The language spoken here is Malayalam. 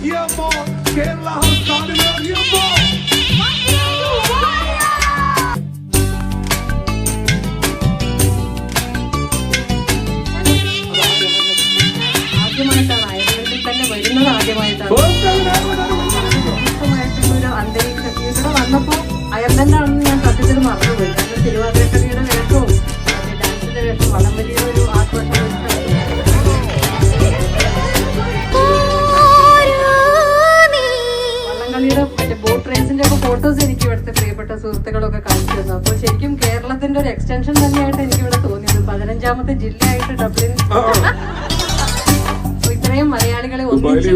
കേരള ഹർത്താലിലെ ആദ്യമായിട്ടാണ് അയർലൻഡിൽ തന്നെ വരുന്നത്. ആദ്യമായിട്ടാണ് ഒരു അന്തരീക്ഷം ഇവിടെ വന്നപ്പോൾ അയർലൻഡാണെന്ന് ഞാൻ സത്യത്തിൽ മറന്നുപോയി. കാരണം തിരുവാതിരക്കളിയുടെ വേഷവും ഡാൻസിന്റെ വേഷവും വളരെ വലിയൊരു ആഘോഷം. വള്ളംകളിയുടെ മറ്റേ ബോട്ട് റേസിന്റെ ഒക്കെ ഫോട്ടോസ് എനിക്ക് ഇവിടുത്തെ പ്രിയപ്പെട്ട സുഹൃത്തുക്കളൊക്കെ കാണിച്ചു തന്നു. അപ്പോൾ ശരിക്കും കേരളത്തിന്റെ ഒരു എക്സ്റ്റൻഷൻ തന്നെയായിട്ട് എനിക്ക് ഇവിടെ തോന്നിയത്. 15ാമത്തെ ജില്ലയായിട്ട് ഡബ്ലിൻ. ഇത്രയും മലയാളികളെ ഒന്നിച്ച്